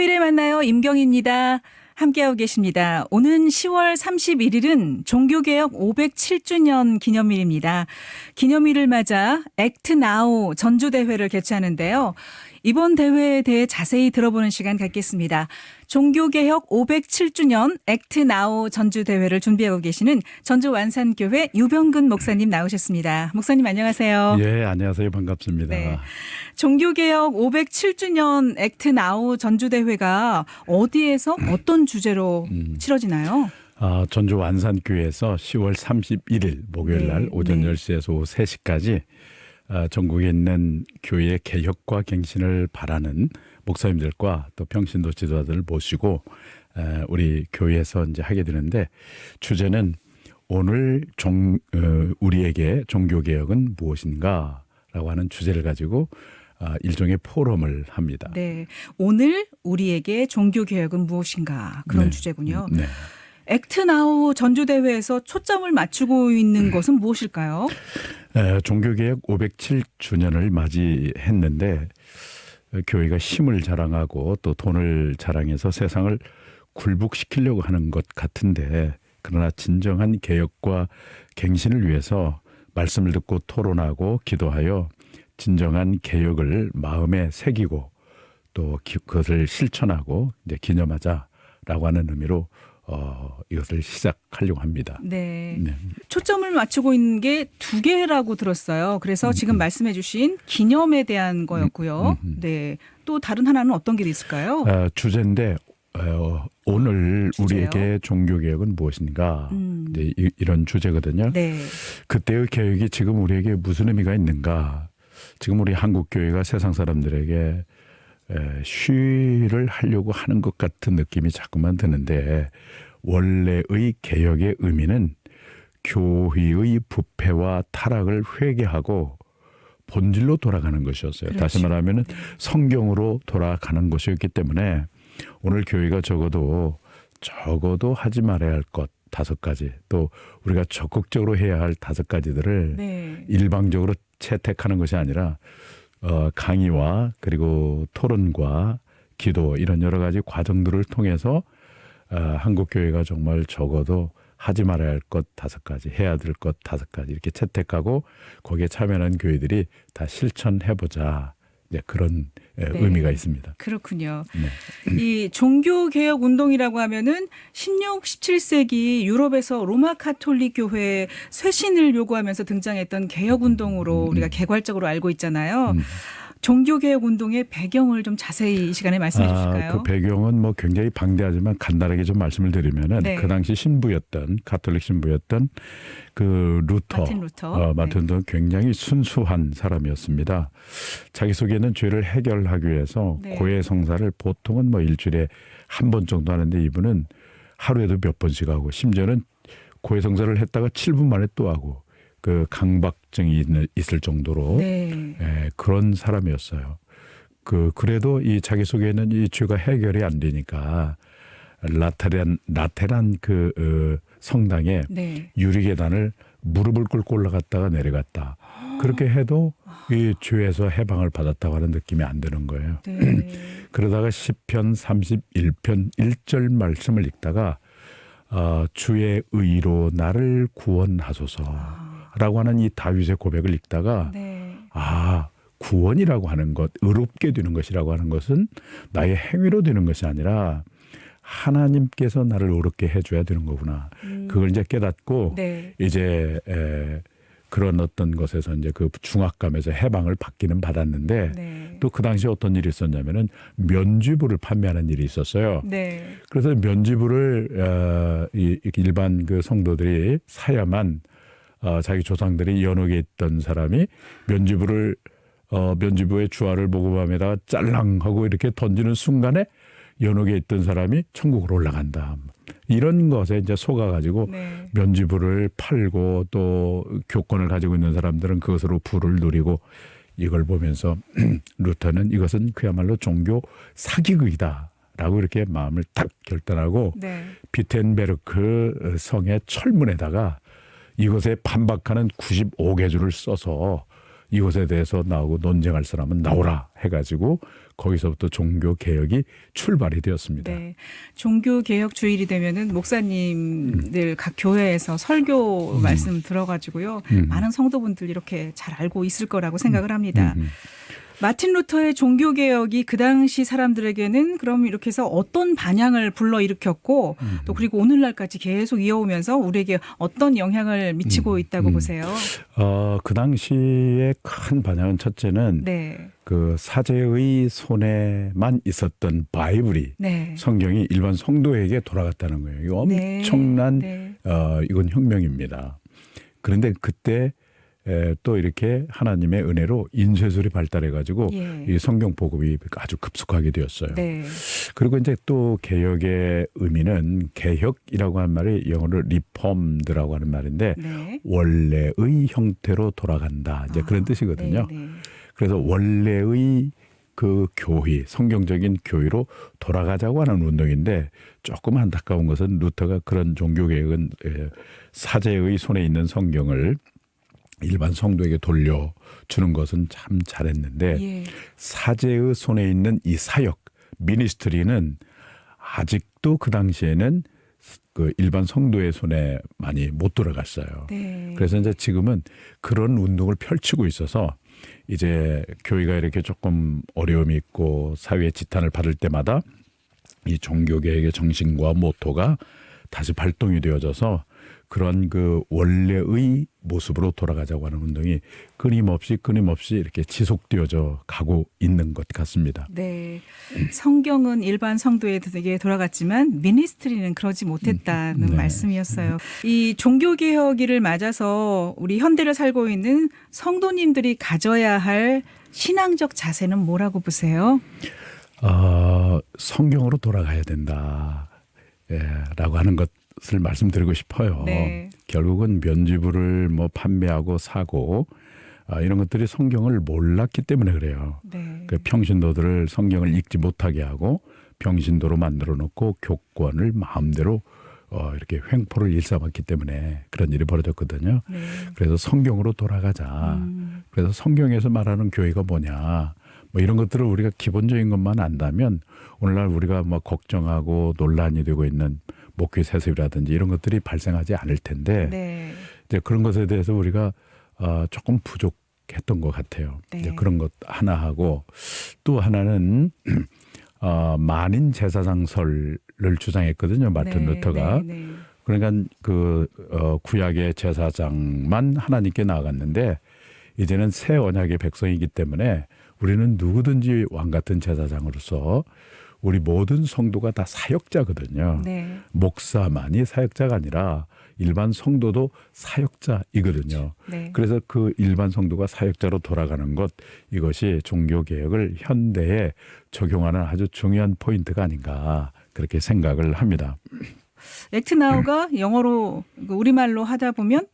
토요일에 만나요. 임경희입니다. 함께하고 계십니다. 오는 10월 31일은 종교개혁 507주년 기념일입니다. 기념일을 맞아 액트 나우 전주대회를 개최하는데요. 이번 대회에 대해 자세히 들어보는 시간 갖겠습니다. 종교개혁 507주년 액트 나우 전주대회를 준비하고 계시는 전주 완산교회 유병근 목사님 나오셨습니다. 목사님 안녕하세요. 예, 안녕하세요. 반갑습니다. 네. 종교개혁 507주년 액트 나우 전주대회가 어디에서 어떤 주제로 치러지나요? 전주 완산교회에서 10월 31일 목요일 날 오전 10시에서 오후 3시까지 전국에 있는 교회의 개혁과 갱신을 바라는 목사님들과 또 평신도 지도자들을 모시고 우리 교회에서 이제 하게 되는데, 주제는 오늘 우리에게 종교개혁은 무엇인가라고 하는 주제를 가지고 일종의 포럼을 합니다. 네, 오늘 우리에게 종교개혁은 무엇인가, 그런 주제군요. 네. 액트 나우 전주대회에서 초점을 맞추고 있는 것은 무엇일까요? 종교개혁 507주년을 맞이했는데 교회가 힘을 자랑하고 또 돈을 자랑해서 세상을 굴복시키려고 하는 것 같은데, 그러나 진정한 개혁과 갱신을 위해서 말씀을 듣고 토론하고 기도하여 진정한 개혁을 마음에 새기고 또 그것을 실천하고 이제 기념하자라고 하는 의미로 이것을 시작하려고 합니다. 네. 초점을 맞추고 있는 게 두 개라고 들었어요. 그래서 지금 말씀해 주신 기념에 대한 거였고요. 네. 또 다른 하나는 어떤 게 있을까요? 주제인데 오늘 주제요? 우리에게 종교개혁은 무엇인가, 이제 이런 주제거든요. 네. 그때의 개혁이 지금 우리에게 무슨 의미가 있는가. 지금 우리 한국교회가 세상 사람들에게 쉬를 하려고 하는 것 같은 느낌이 자꾸만 드는데, 원래의 개혁의 의미는 교회의 부패와 타락을 회개하고 본질로 돌아가는 것이었어요. 그렇죠. 다시 말하면 성경으로 돌아가는 것이었기 때문에 오늘 교회가 적어도 하지 말아야 할 것 5가지, 또 우리가 적극적으로 해야 할 5가지들을 일방적으로 채택하는 것이 아니라 강의와 그리고 토론과 기도, 이런 여러 가지 과정들을 통해서 한국교회가 정말 적어도 하지 말아야 할 것 5가지, 해야 될 것 5가지 이렇게 채택하고 거기에 참여하는 교회들이 다 실천해보자, 이제 그런 의미가 있습니다. 그렇군요. 이 종교개혁 운동이라고 하면은 16, 17세기 유럽에서 로마 가톨릭 교회의 쇄신을 요구하면서 등장했던 개혁 운동으로 우리가 개괄적으로 알고 있잖아요. 종교개혁 운동의 배경을 좀 자세히 이 시간에 말씀해 주실까요? 그 배경은 뭐 굉장히 방대하지만 간단하게 좀 말씀을 드리면은 그 당시 신부였던, 가톨릭 신부였던 그 마틴 루터 굉장히 순수한 사람이었습니다. 자기 속에 있는 죄를 해결하기 위해서 고해 성사를 보통은 뭐 일주일에 한 번 정도 하는데, 이분은 하루에도 몇 번씩 하고 심지어는 고해 성사를 했다가 7분 만에 또 하고, 그 강박증이 있을 정도로 그런 사람이었어요. 그래도 이 자기 속에 있는 이 죄가 해결이 안 되니까 라테란 그 성당에 유리계단을 무릎을 꿇고 올라갔다가 내려갔다. 그렇게 해도 이 죄에서 해방을 받았다고 하는 느낌이 안 드는 거예요. 그러다가 시편 31편 1절 말씀을 읽다가 주의 의로 나를 구원하소서 라고 하는 이 다윗의 고백을 읽다가 구원이라고 하는 것, 의롭게 되는 것이라고 하는 것은 나의 행위로 되는 것이 아니라 하나님께서 나를 의롭게 해줘야 되는 거구나. 그걸 이제 깨닫고 이제 그런 어떤 것에서 이제 그 중압감에서 해방을 받기는 받았는데, 또 그 당시에 어떤 일이 있었냐면은 면죄부를 판매하는 일이 있었어요. 그래서 면죄부를 일반 그 성도들이 사야만 자기 조상들이 연옥에 있던 사람이 면죄부의 주화를 보고밤에다가 짤랑하고 이렇게 던지는 순간에 연옥에 있던 사람이 천국으로 올라간다. 이런 것에 이제 속아가지고 면죄부를 팔고 또 교권을 가지고 있는 사람들은 그것으로 부를 누리고, 이걸 보면서 루터는 이것은 그야말로 종교 사기극이다라고 이렇게 마음을 딱 결단하고 비텐베르크 성의 철문에다가 이것에 반박하는 95개조를 써서 이것에 대해서 나오고 논쟁할 사람은 나오라 해가지고 거기서부터 종교 개혁이 출발이 되었습니다. 네. 종교 개혁 주일이 되면은 목사님들 각 교회에서 설교 말씀 들어가지고요. 많은 성도분들 이렇게 잘 알고 있을 거라고 생각을 합니다. 마틴 루터의 종교 개혁이 그 당시 사람들에게는 그럼 이렇게 해서 어떤 반향을 불러일으켰고 또 그리고 오늘날까지 계속 이어오면서 우리에게 어떤 영향을 미치고 있다고 보세요? 그 당시에 큰 반향은 첫째는 네. 그 사제의 손에만 있었던 바이블이 네. 성경이 일반 성도에게 돌아갔다는 거예요. 이거 네. 엄청난 네. 이건 혁명입니다. 그런데 그때 또 이렇게 하나님의 은혜로 인쇄술이 발달해가지고 예. 이 성경 보급이 아주 급속하게 되었어요. 네. 그리고 이제 또 개혁의 의미는 개혁이라고 하는 말이 영어로 리폼드라고 하는 말인데 네. 원래의 형태로 돌아간다. 이제 그런 뜻이거든요. 네, 네. 그래서 원래의 그 교회, 성경적인 교회로 돌아가자고 하는 운동인데 조금 안타까운 것은 루터가 그런 종교개혁은 사제의 손에 있는 성경을 일반 성도에게 돌려주는 것은 참 잘했는데 예. 사제의 손에 있는 이 사역, 미니스트리는 아직도 그 당시에는 그 일반 성도의 손에 많이 못 들어갔어요. 네. 그래서 이제 지금은 그런 운동을 펼치고 있어서 이제 교회가 이렇게 조금 어려움이 있고 사회의 지탄을 받을 때마다 이 종교개혁의 정신과 모토가 다시 발동이 되어져서 그런 그 원래의 모습으로 돌아가자고 하는 운동이 끊임없이 이렇게 지속되어져 가고 있는 것 같습니다. 네. 성경은 일반 성도에게 돌아갔지만 미니스트리는 그러지 못했다는 네. 말씀이었어요. 이 종교개혁일을 맞아서 우리 현대를 살고 있는 성도님들이 가져야 할 신앙적 자세는 뭐라고 보세요? 성경으로 돌아가야 된다. 라고 하는 것을 말씀드리고 싶어요. 네. 결국은 면죄부를 뭐 판매하고 사고 이런 것들이 성경을 몰랐기 때문에 그래요. 네. 그 평신도들을 성경을 읽지 못하게 하고 평신도로 만들어 놓고 교권을 마음대로 이렇게 횡포를 일삼았기 때문에 그런 일이 벌어졌거든요. 네. 그래서 성경으로 돌아가자. 그래서 성경에서 말하는 교회가 뭐냐. 뭐 이런 것들을 우리가 기본적인 것만 안다면 오늘날 우리가 뭐 걱정하고 논란이 되고 있는 목회 세습이라든지 이런 것들이 발생하지 않을 텐데 네. 이제 그런 것에 대해서 우리가 조금 부족했던 것 같아요. 네. 이제 그런 것 하나 하고 또 하나는 만인 제사장설을 주장했거든요. 마틴 네. 루터가. 네. 네. 그러니까 그 구약의 제사장만 하나님께 나아갔는데 이제는 새 언약의 백성이기 때문에 우리는 누구든지 왕 같은 제사장으로서 우리 모든 성도가 다 사역자거든요. 네. 목사만이 사역자가 아니라 일반 성도도 사역자이거든요. 네. 그래서 그 일반 성도가 사역자로 돌아가는 것 이것이 종교개혁을 현대에 적용하는 아주 중요한 포인트가 아닌가 그렇게 생각을 합니다. 액트 나우가 영어로 우리말로 하다 보면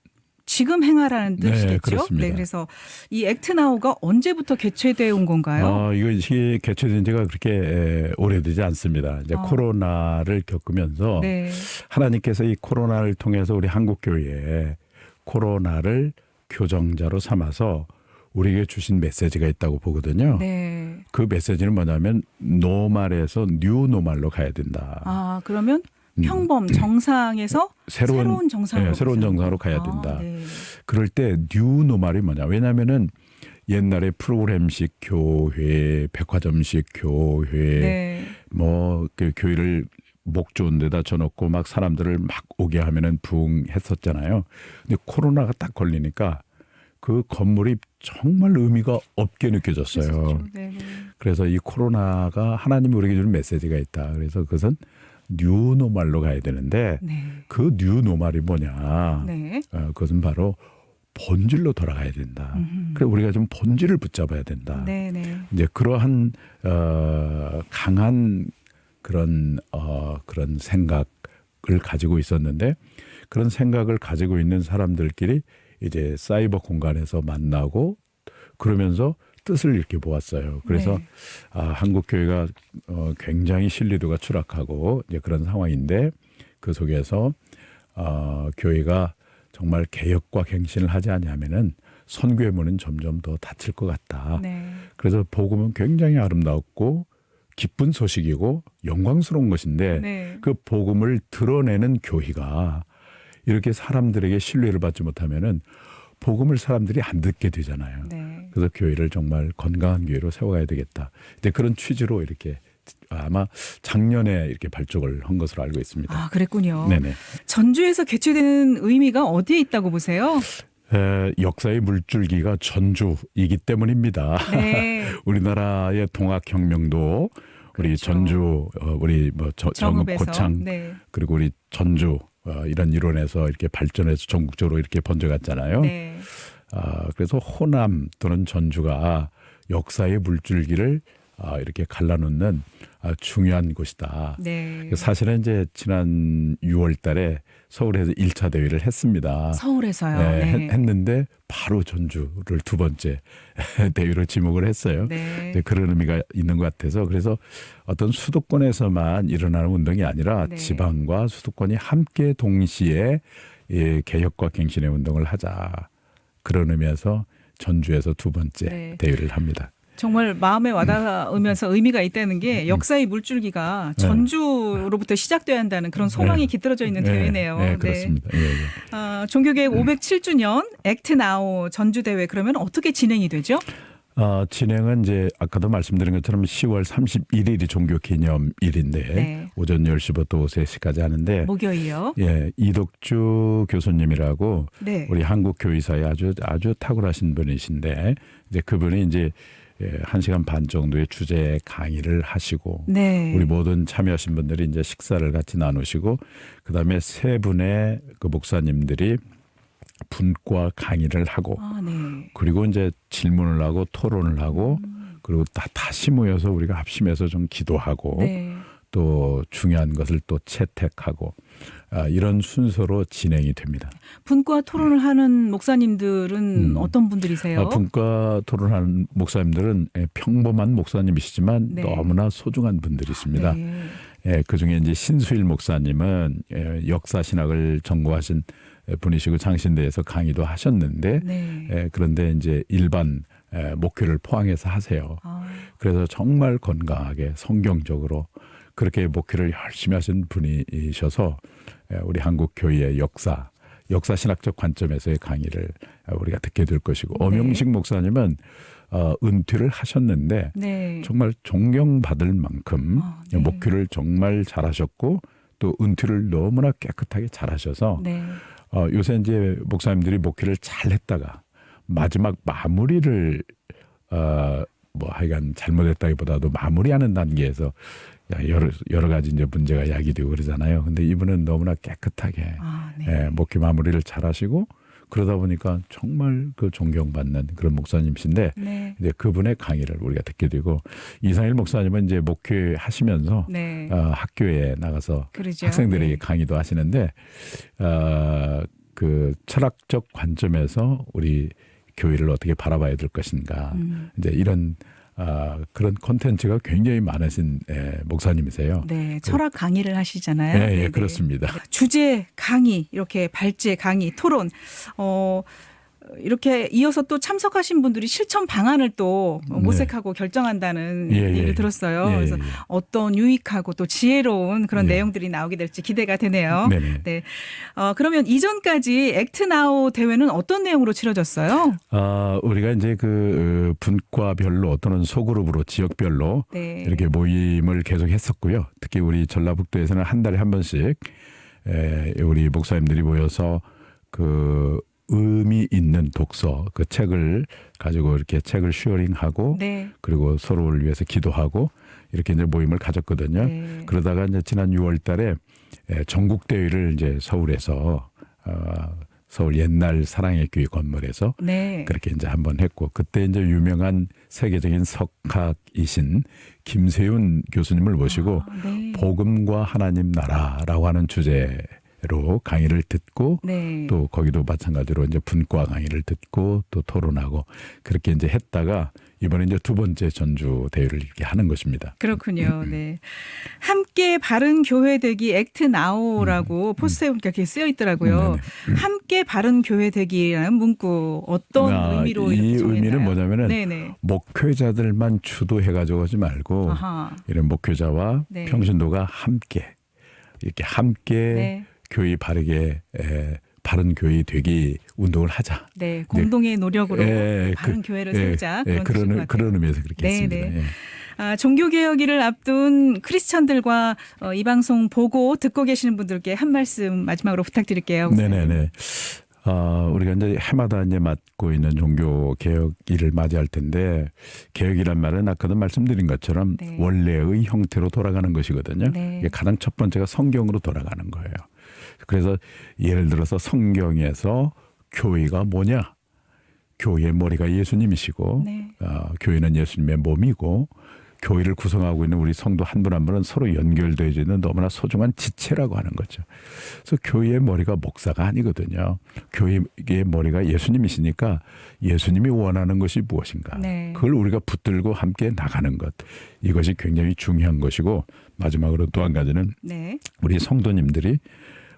지금 행하라는 네, 뜻이겠죠. 그렇습니다. 네, 그래서 이 액트 나우가 언제부터 개최되어 온 건가요? 이것이 개최된 지가 그렇게 오래되지 않습니다. 이제 코로나를 겪으면서 네. 하나님께서 이 코로나를 통해서 우리 한국 교회에 코로나를 교정자로 삼아서 우리에게 주신 메시지가 있다고 보거든요. 네. 그 메시지는 뭐냐면 노말에서 뉴노말로 가야 된다. 그러면 평범 정상에서 새로운 정상으로 새로운 정상으로 가야 된다. 네. 그럴 때 뉴노말이 뭐냐? 왜냐하면은 옛날에 프로그램식 교회, 백화점식 교회, 네. 뭐 그 교회를 목 좋은 데다 쳐놓고 막 사람들을 막 오게 하면은 부흥했었잖아요. 근데 코로나가 딱 걸리니까 그 건물이 정말 의미가 없게 느껴졌어요. 네. 그래서 이 코로나가 하나님이 우리에게 주는 메시지가 있다. 그래서 그것은 뉴노말로 가야 되는데 네. 그 뉴노말이 뭐냐? 네. 그것은 바로 본질로 돌아가야 된다. 그래 우리가 좀 본질을 붙잡아야 된다. 네. 네. 이제 그러한 강한 그런 생각을 가지고 있었는데 그런 생각을 가지고 있는 사람들끼리 이제 사이버 공간에서 만나고 그러면서 뜻을 이렇게 보았어요. 그래서 네. 한국 교회가 굉장히 신뢰도가 추락하고 이제 그런 상황인데 그 속에서 교회가 정말 개혁과 갱신을 하지 않으면은 선교의 문은 점점 더 닫힐 것 같다. 네. 그래서 복음은 굉장히 아름다웠고 기쁜 소식이고 영광스러운 것인데 네. 그 복음을 드러내는 교회가 이렇게 사람들에게 신뢰를 받지 못하면은 복음을 사람들이 안 듣게 되잖아요. 네. 그래서 교회를 정말 건강한 교회로 세워가야 되겠다. 이제 그런 취지로 이렇게 아마 작년에 이렇게 발족을 한 것으로 알고 있습니다. 아, 그랬군요. 네네. 전주에서 개최되는 의미가 어디에 있다고 보세요? 역사의 물줄기가 전주이기 때문입니다. 네. 우리나라의 동학혁명도 우리 그렇죠. 전주, 우리 뭐 정읍 정읍에서. 고창 네. 그리고 우리 전주 이런 이론에서 이렇게 발전해서 전국적으로 이렇게 번져갔잖아요. 네. 그래서 호남 또는 전주가 역사의 물줄기를 이렇게 갈라놓는 중요한 곳이다. 네. 사실은 이제 지난 6월 달에 서울에서 1차 대회를 했습니다. 서울에서요. 네, 네. 했는데 바로 전주를 두 번째 대회로 지목을 했어요. 네. 이제 그런 의미가 있는 것 같아서 그래서 어떤 수도권에서만 일어나는 운동이 아니라 네. 지방과 수도권이 함께 동시에 이 개혁과 갱신의 운동을 하자. 그런 의미에서 전주에서 두 번째 네. 대회를 합니다. 정말 마음에 와닿으면서 의미가 있다는 게 역사의 물줄기가 전주로부터 시작돼야 한다는 그런 소망이 깃들어져 있는 대회네요. 네, 그렇습니다. 예, 예. 종교개혁 507주년 액트 나우 전주대회 그러면 어떻게 진행이 되죠? 진행은 이제 아까도 말씀드린 것처럼 10월 31일이 종교기념일인데 네. 오전 10시부터 오후 3시까지 하는데 목요일이요. 예, 이덕주 교수님이라고 네. 우리 한국 교회사에 아주 탁월하신 분이신데 이제 그분이 이제 1시간 반 정도의 주제 강의를 하시고 네. 우리 모든 참여하신 분들이 이제 식사를 같이 나누시고 그다음에 세 분의 그 목사님들이 분과 강의를 하고 네. 그리고 이제 질문을 하고 토론을 하고 그리고 다시 모여서 우리가 합심해서 좀 기도하고 네. 또 중요한 것을 또 채택하고 이런 순서로 진행이 됩니다. 분과 토론을 하는 목사님들은 어떤 분들이세요? 분과 토론하는 목사님들은 평범한 목사님이시지만 네. 너무나 소중한 분들이십니다. 네. 그중에 이제 신수일 목사님은 역사 신학을 전공하신 분이시고 장신대에서 강의도 하셨는데 네. 그런데 이제 일반 목회를 포항해서 하세요. 그래서 정말 건강하게 성경적으로 그렇게 목회를 열심히 하신 분이셔서 우리 한국 교회의 역사 신학적 관점에서의 강의를 우리가 듣게 될 것이고 네. 엄영식 목사님은 은퇴를 하셨는데 네. 정말 존경받을 만큼 네. 목회를 정말 잘하셨고 또 은퇴를 너무나 깨끗하게 잘하셔서 네. 요새 이제 목사님들이 목회를 잘했다가 마지막 마무리를 뭐 하여간 잘못했다기보다도 마무리하는 단계에서 여러 가지 이제 문제가 야기되고 그러잖아요. 근데 이분은 너무나 깨끗하게 네. 목회 마무리를 잘하시고 그러다 보니까 정말 그 존경받는 그런 목사님이신데 네. 이제 그분의 강의를 우리가 듣게 되고 이상일 목사님은 이제 목회하시면서 네. 학교에 나가서 그러죠. 학생들에게 네. 강의도 하시는데 그 철학적 관점에서 우리 교회를 어떻게 바라봐야 될 것인가 이제 이런 그런 콘텐츠가 굉장히 많으신 목사님이세요. 네, 철학 강의를 하시잖아요. 네, 네네. 그렇습니다. 주제 강의, 이렇게 발제 강의, 토론, 이렇게 이어서 또 참석하신 분들이 실천 방안을 또 모색하고 결정한다는 얘기를 들었어요. 예, 그래서 예. 어떤 유익하고 또 지혜로운 그런 예. 내용들이 나오게 될지 기대가 되네요. 네네. 네. 그러면 이전까지 액트나우 대회는 어떤 내용으로 치러졌어요? 우리가 이제 그 분과별로 또는 소그룹으로 지역별로 네. 이렇게 모임을 계속 했었고요. 특히 우리 전라북도에서는 한 달에 한 번씩 우리 목사님들이 모여서 그 의미 있는 독서 그 책을 가지고 이렇게 책을 쉐어링하고 네. 그리고 서로를 위해서 기도하고 이렇게 이제 모임을 가졌거든요. 네. 그러다가 이제 지난 6월 달에 전국 대회를 이제 서울에서 서울 옛날 사랑의 교회 건물에서 네. 그렇게 이제 한번 했고 그때 이제 유명한 세계적인 석학이신 김세윤 교수님을 모시고 네. 복음과 하나님 나라라고 하는 주제로 강의를 듣고 네. 또 거기도 마찬가지로 이제 분과 강의를 듣고 또 토론하고 그렇게 이제 했다가 이번에 이제 두 번째 전주 대회를 이렇게 하는 것입니다. 그렇군요. 네. 함께 바른 교회 되기 액트 나우라고 포스터에 보니까 이렇게 쓰여 있더라고요. 함께 바른 교회 되기라는 문구 어떤 의미로 이 이렇게 의미는 정했나요? 뭐냐면은 네네. 목회자들만 주도해가지고 하지 말고 아하. 이런 목회자와 네. 평신도가 함께 이렇게 함께 네. 교회 바르게 바른 교회 되기 운동을 하자. 네, 공동의 노력으로 바른 교회를 세우자 그런 뜻인 것 같아요. 그런 의미에서 그렇게 네, 했습니다. 네. 예. 종교개혁일을 앞둔 크리스천들과 이 방송 보고 듣고 계시는 분들께 한 말씀 마지막으로 부탁드릴게요. 네네네. 우리가 이제 해마다 이제 맡고 있는 종교 개혁일을 맞이할 텐데 개혁이란 말은 아까도 말씀드린 것처럼 네. 원래의 형태로 돌아가는 것이거든요. 네. 이게 가장 첫 번째가 성경으로 돌아가는 거예요. 그래서 예를 들어서 성경에서 교회가 뭐냐? 교회의 머리가 예수님이시고 네. 교회는 예수님의 몸이고 교회를 구성하고 있는 우리 성도 한 분 한 분은 서로 연결되어 있는 너무나 소중한 지체라고 하는 거죠. 그래서 교회의 머리가 목사가 아니거든요. 교회의 머리가 예수님이시니까 예수님이 원하는 것이 무엇인가. 네. 그걸 우리가 붙들고 함께 나가는 것. 이것이 굉장히 중요한 것이고 마지막으로 또 한 가지는 네. 우리 성도님들이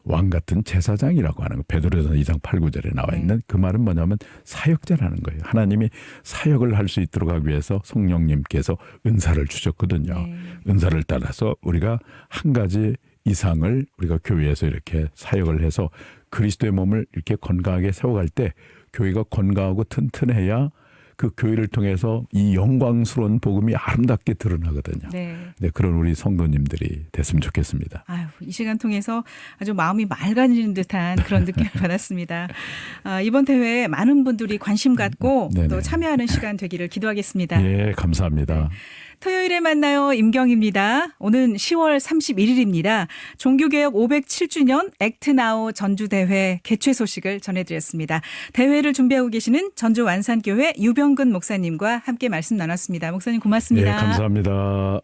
왕 같은 제사장이라고 하는 거. 베드로전서 2장 8, 9절에 나와 네. 있는 그 말은 뭐냐면 사역자라는 거예요. 하나님이 사역을 할 수 있도록 하기 위해서 성령님께서 은사를 주셨거든요. 네. 은사를 따라서 우리가 한 가지 이상을 우리가 교회에서 이렇게 사역을 해서 그리스도의 몸을 이렇게 건강하게 세워갈 때 교회가 건강하고 튼튼해야 그 교회를 통해서 이 영광스러운 복음이 아름답게 드러나거든요. 네. 네, 그런 우리 성도님들이 됐으면 좋겠습니다. 아유, 이 시간 통해서 아주 마음이 맑아지는 듯한 그런 느낌을 받았습니다. 이번 대회에 많은 분들이 관심 갖고 네네. 또 참여하는 시간 되기를 기도하겠습니다. 예, 감사합니다. 토요일에 만나요. 임경입니다. 오는 10월 31일입니다. 종교개혁 507주년 액트나우 전주대회 개최 소식을 전해드렸습니다. 대회를 준비하고 계시는 전주 완산교회 유병근 목사님과 함께 말씀 나눴습니다. 목사님 고맙습니다. 예, 감사합니다.